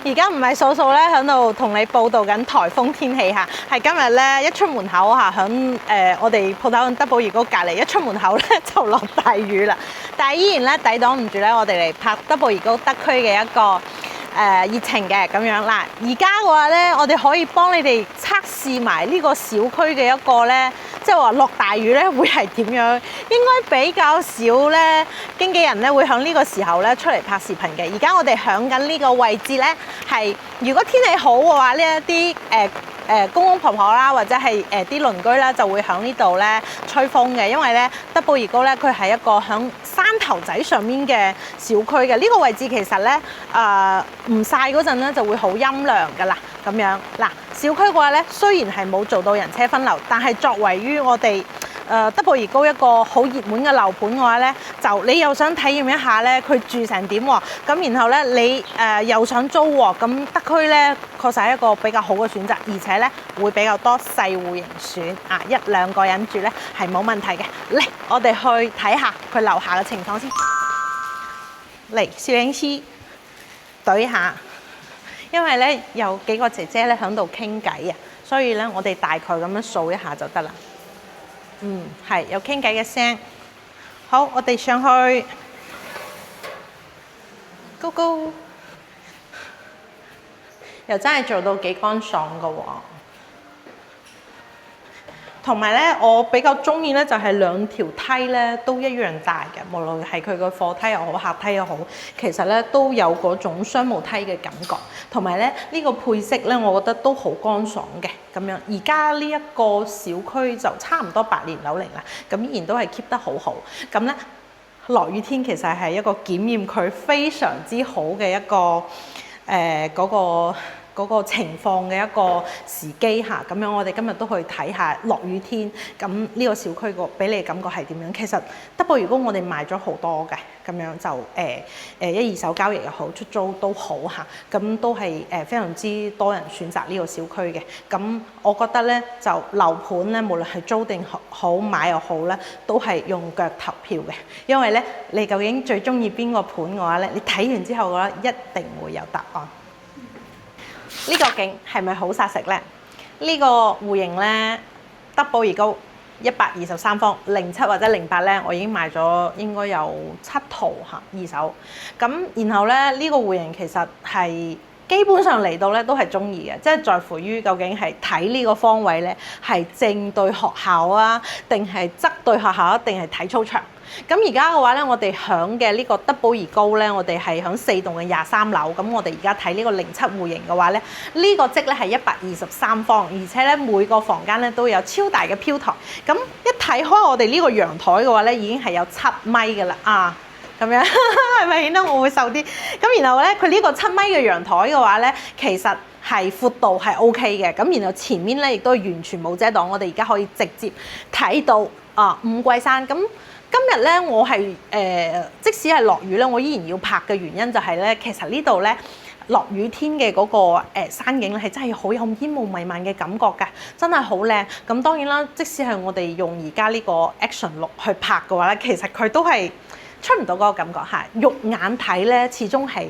而家唔係嫂嫂咧喺度同你報道緊颱風天氣嚇，係今日咧一出門口嚇，響我哋鋪頭德寶怡高隔離一出門口咧就落大雨啦，但係依然咧抵擋唔住咧我哋嚟拍德寶怡高德區嘅一個熱情嘅咁樣嗱。而家嘅話咧，我哋可以幫你哋測試埋呢個小區嘅一個咧，即係話落大雨咧會係點樣？應該比較少咧經紀人咧會響呢個時候咧出嚟拍視頻嘅。而家我哋響緊呢個位置咧係，如果天氣好嘅話，呢一啲公公婆婆啦，或者係啲鄰居啦，就會響呢度咧吹風嘅，因為咧德寶怡高咧佢係一個響山頭仔上面嘅小區嘅。呢個位置其實咧唔曬嗰陣咧就會好陰涼噶啦咁樣嗱。小區嘅話咧雖然係冇做到人車分流，但係作為於我哋德寶怡高一個好熱門嘅樓盤嘅話咧，就你又想體驗一下咧佢住成點喎，咁然後咧你又想租喎，咁德區咧確實係一個比較好嘅選擇，而且咧會比較多細戶型選啊，一兩個人住咧係冇問題嘅。嚟，我哋去睇下佢樓下嘅情況先。嚟，攝影師對下，因為咧有幾個姐姐咧喺度傾偈啊，所以咧我哋大概咁樣掃一下就得啦。係有傾偈嘅聲。好，我哋上去，Go Go，又真係做到幾乾爽㗎喎。同埋咧，我比較中意咧，就係兩條梯咧都一樣大嘅，無論係佢個貨梯又好，客梯又好，其實咧都有嗰種商務梯嘅感覺。同埋咧，呢個配色咧，我覺得都好乾爽嘅咁樣。而家呢一個小區就差唔多8年樓齡啦，咁依然都係 keep 得好好。咁咧，落雨天其實係一個檢驗佢非常之好嘅一個嗰個情況嘅一個時機嚇，咁樣我哋今日都去睇下落雨天咁呢個小區個俾你嘅感覺係點樣。其實德寶怡高我哋賣咗好多嘅，咁樣就一二手交易又好，出租都好嚇，咁都係非常之多人選擇呢個小區嘅。咁我覺得咧就樓盤咧，無論係租定好買又好咧，都係用腳投票嘅，因為咧你究竟最中意邊個盤嘅話咧，你睇完之後嘅話一定會有答案。呢個景係咪好殺食呢？呢個戶型呢，德寶怡高123方07或者08呢，我已經賣咗應該有7套嚇二手。咁然後呢，呢個戶型其實係基本上嚟到呢都係中意嘅，即係在乎於究竟係睇呢個方位呢係正對學校啊，定係側對學校啊，定係睇操場。咁而家嘅話咧，我哋響嘅呢個德寶怡高咧，我哋係響4棟嘅23樓。咁我哋而家睇呢個07戶型嘅話咧，呢個積咧係123方，而且咧每個房間咧都有超大嘅飄台。咁一睇開我哋呢個陽台嘅話咧，已經係有7米嘅啦啊！咁樣係咪顯得我會瘦啲？咁然後咧，佢呢個7米嘅陽台嘅話咧，其實係闊度係 OK 嘅。咁然後前面咧亦都完全冇遮擋，我哋而家可以直接睇到五桂山。咁今日咧，我係即使係落雨咧，我依然要拍嘅原因就係咧，其實呢度咧落雨天嘅嗰個山景咧係真係好有煙霧彌漫嘅感覺㗎，真係好靚。咁當然啦，即使係我哋用而家呢個 Action 6去拍嘅話咧，其實佢都係出唔到嗰個感覺嚇。肉眼睇咧，始終係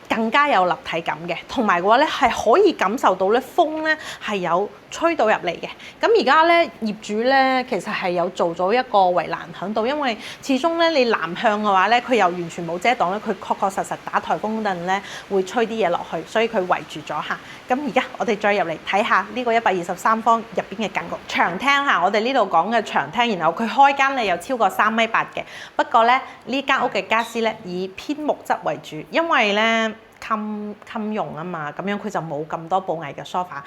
更加有立體感嘅，同埋嘅話咧係可以感受到咧風咧係有吹到入嚟嘅。咁而家咧業主咧其實係有做咗一個圍欄喺度，因為始終咧你南向嘅話咧，佢又完全冇遮擋咧，佢確確實實打颱風嗰陣咧會吹啲嘢落去，所以佢圍住咗嚇。咁而家我哋再入嚟睇下呢個123方入邊嘅感覺。長廳嚇，我哋呢度講嘅長廳，然後佢開間咧有超過3.8米嘅。不過咧呢間屋嘅傢俬咧以偏木質為主，因為咧襟用啊嘛，咁樣佢就冇咁多布藝嘅梳化。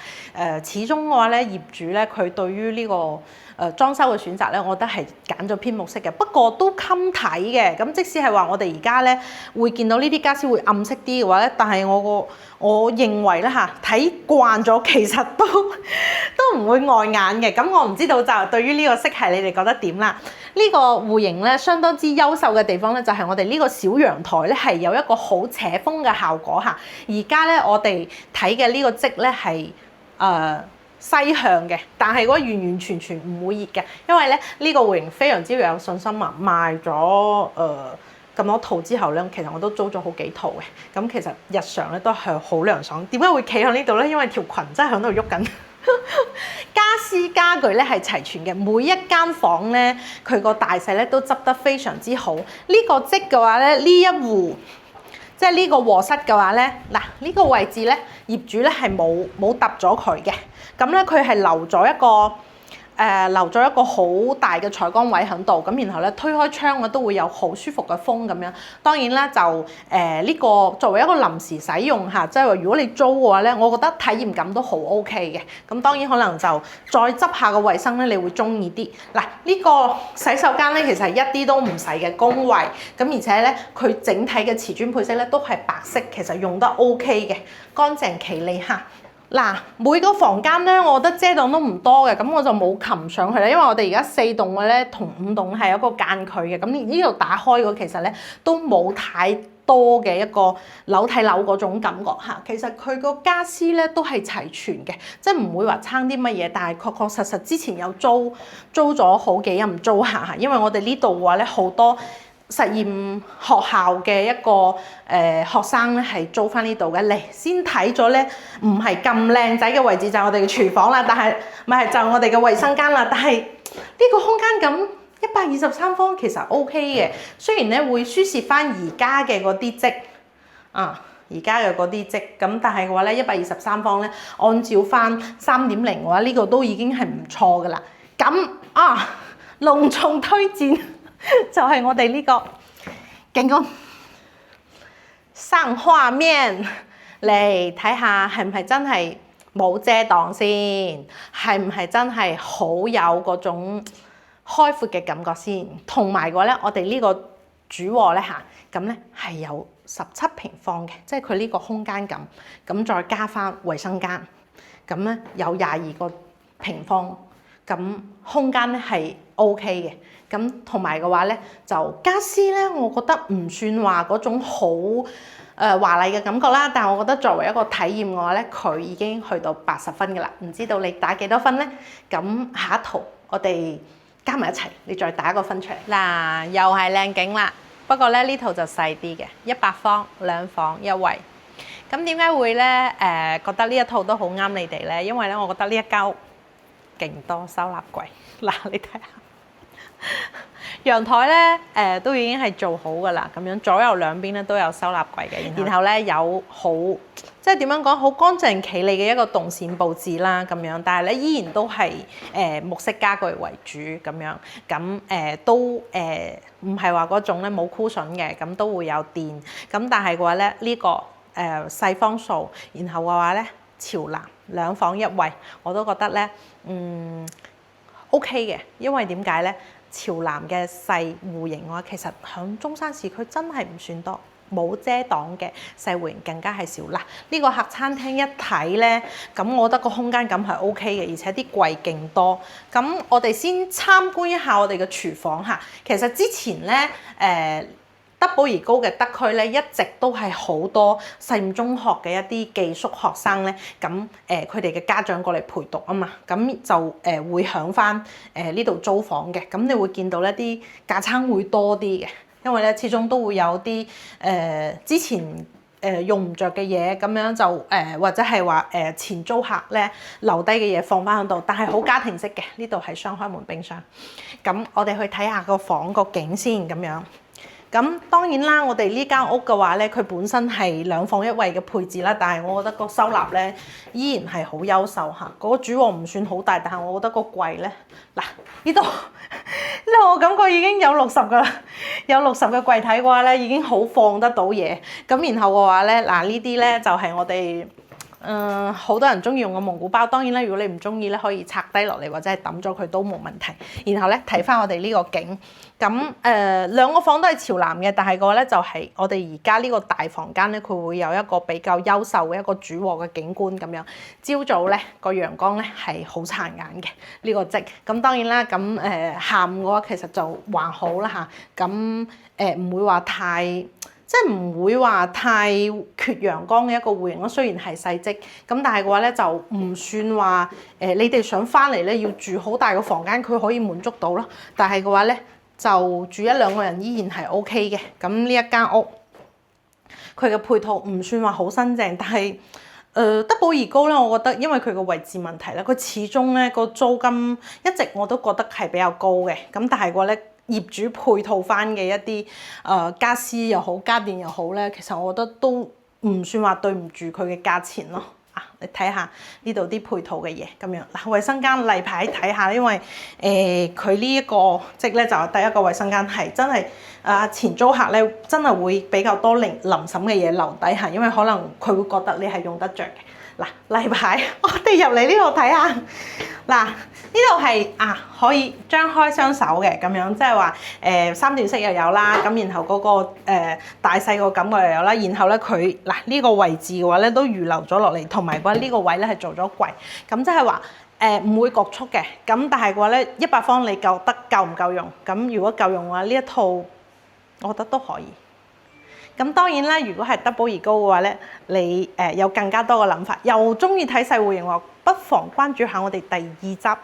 始終嘅話咧，業主咧佢對於呢個裝修嘅選擇咧，我覺得係揀咗偏木色嘅，不過都襟睇嘅。咁即使係話我哋而家咧會見到呢啲傢俬會暗色啲嘅話咧，但係我認為咧嚇睇慣咗，其實都唔會礙眼嘅。咁我唔知道就對於呢個色系你哋覺得點啦？呢個戶型咧相當之優秀嘅地方咧，就係我哋呢個小陽台咧係有一個好扯風嘅效果嚇。而家咧我哋睇嘅呢個積咧係西向嘅，但係嗰完完全全唔會熱嘅，因為咧呢個戶型非常之有信心啊，賣咗咁多套之後咧，其實我都租咗好幾套嘅。咁其實日常咧都係好涼爽。點解會企喺呢度咧？因為條裙真係喺度喐緊。家私家具咧係齊全嘅，每一間房咧佢個大細咧都執得非常之好。呢個積嘅話咧，呢一戶即係呢個臥室嘅話咧，嗱呢個位置咧業主咧係冇揼咗佢嘅，咁咧佢係留咗一個。留咗一個好大嘅採光位喺度，咁然後咧推開窗咧都會有好舒服嘅風咁樣。當然啦，就呢個作為一個臨時使用嚇，即係話如果你租嘅話咧，我覺得體驗感都好 OK 嘅。咁當然可能就再執下個衞生咧，你會中意啲。嗱呢個洗手間咧其實係一啲都唔細嘅工位，咁而且咧佢整體嘅瓷磚配色咧都係白色，其實用得 OK 嘅，乾淨企理嚇。嗱，每個房間咧，我覺得遮擋都唔多嘅，咁我就冇擒上去啦，因為我哋而家4棟嘅咧，同5棟係有一個間距嘅，咁呢度打開個其實咧都冇太多嘅一個樓睇樓嗰種感覺嚇。其實佢個家私咧都係齊全嘅，即係唔會話差啲乜嘢，但係確確實實之前有租咗好幾任租下嚇，因為我哋呢度嘅話咧好多。實驗學校嘅一個學生咧係租翻呢度嘅，嚟先睇咗咧，唔係咁靚仔嘅位置就係我哋嘅廚房啦，但係咪係就係我哋嘅衞生間啦，但係呢個空間感123方其實 OK 嘅，雖然咧會輸蝕翻而家嘅嗰啲積而家嘅嗰啲積，咁但係嘅話咧123方咧，按照翻3.0嘅話，呢個都已經係唔錯噶啦。咁隆重推薦。就係我哋呢個景觀上畫面嚟睇下，係唔係真係冇遮擋先？係唔係真係好有嗰種開闊嘅感覺先？同埋嘅話咧，我哋呢個主臥咧嚇，咁咧係有17平方嘅，即係佢呢個空間感，咁再加翻衞生間，咁咧有22個平方，咁空間咧係 OK 嘅。咁同埋嘅話咧，就家私咧，我覺得唔算話嗰種好華麗嘅感覺啦。但係我覺得作為一個體驗嘅話咧，佢已經去到80分㗎啦。唔知道你打幾多分咧？咁下一圖我哋加埋一齊，你再打一個分出嚟。嗱，又係靚景啦。不過咧呢圖就細啲嘅，100方2房1衛。咁點解會咧覺得呢一套都好啱你哋咧？因為咧，我覺得呢一間屋勁多收納櫃。嗱，你睇下。陽台咧都已經係做好㗎啦，咁樣左右兩邊咧都有收納櫃嘅，然後咧有好即係點樣講好乾淨企理嘅一個動線佈置啦，咁樣，但係咧依然都係木飾家具為主咁樣，咁都唔係話嗰種咧冇 cushion 嘅，咁都會有電，咁但係嘅話咧呢個細方數，然後嘅話咧朝南2房1衛，我都覺得咧OK 嘅，因為點解咧？朝南嘅細戶型嘅話，其實響中山市區真係唔算多，冇遮擋嘅細戶型更加係少啦。呢個客餐廳一睇咧，咁我覺得個空間感係 OK 嘅，而且啲櫃勁多。咁我哋先參觀一下我哋嘅廚房嚇。其實之前咧德寶而高嘅德區咧，一直都係好多實驗中學嘅一啲寄宿學生咧，咁佢哋嘅家長過嚟陪讀啊嘛，咁就會響翻呢度租房嘅，咁你會見到咧啲架撐會多啲嘅，因為咧始終都會有啲之前用唔着嘅嘢，咁樣就或者係話前租客咧留低嘅嘢放翻喺度，但係好家庭式嘅，呢度係雙開門冰箱。咁我哋去睇下個房個景先咁樣。咁當然啦，我哋呢間屋嘅話咧，佢本身係2房1衛嘅配置啦，但係我覺得個收納咧依然係好優秀嚇。嗰個主臥唔算好大，但係我覺得個櫃咧，嗱呢度我感覺已經有60個啦，有60個櫃體嘅話咧，已經好放得到嘢。咁然後嘅話咧，嗱呢啲咧就係我哋好多人中意用嘅蒙古包。當然啦，如果你唔中意咧，可以拆低落嚟或者係抌咗佢都冇問題。然後咧睇翻我哋呢個景。咁2個房都係朝南嘅，但係個咧就係我哋而家呢個大房間咧，佢會有一個比較優秀嘅一個主臥嘅景觀咁樣。朝早咧個陽光咧係好殘眼嘅呢個積。咁當然啦，咁下午嘅話其實就還好啦嚇。咁唔會話太即係唔會話太缺陽光嘅一個戶型咯。雖然係細積，咁但係嘅話咧就唔算話你哋想翻嚟咧要住好大個房間，佢可以滿足到咯。但係嘅話咧就住1-2個人依然係 OK 嘅。咁呢一間屋佢嘅配套唔算話好新淨，但係德寶怡高咧，我覺得因為佢個位置問題咧，佢始終咧個租金一直我都覺得係比較高嘅。咁但係個咧業主配套翻嘅一啲家私又好家電又好咧，其實我覺得都唔算話對唔住佢嘅價錢咯。你睇下呢度啲配套嘅嘢咁樣嗱，衞生間例牌睇下，因為佢呢一個即咧就係第一個衞生間係真係前租客咧真係會比較多臨審嘅嘢留底下，因為可能佢會覺得你係用得着嘅。嗱，例牌我哋入嚟呢度睇下，嗱呢度係可以張開雙手嘅咁樣，即係話三段式又有啦，咁然後嗰個大細個感覺又有啦，然後咧佢呢個位置嘅話咧都預留咗落嚟，同埋呢個位咧係做咗櫃，咁即係話唔會局促嘅，咁但係嘅話咧100方你覺得夠唔夠用？咁如果夠用嘅話，呢一套我覺得都可以。咁當然啦，如果係德寶怡高嘅話咧，你有更加多嘅諗法，又中意睇細戶型喎，不妨關注下我哋第2集啊！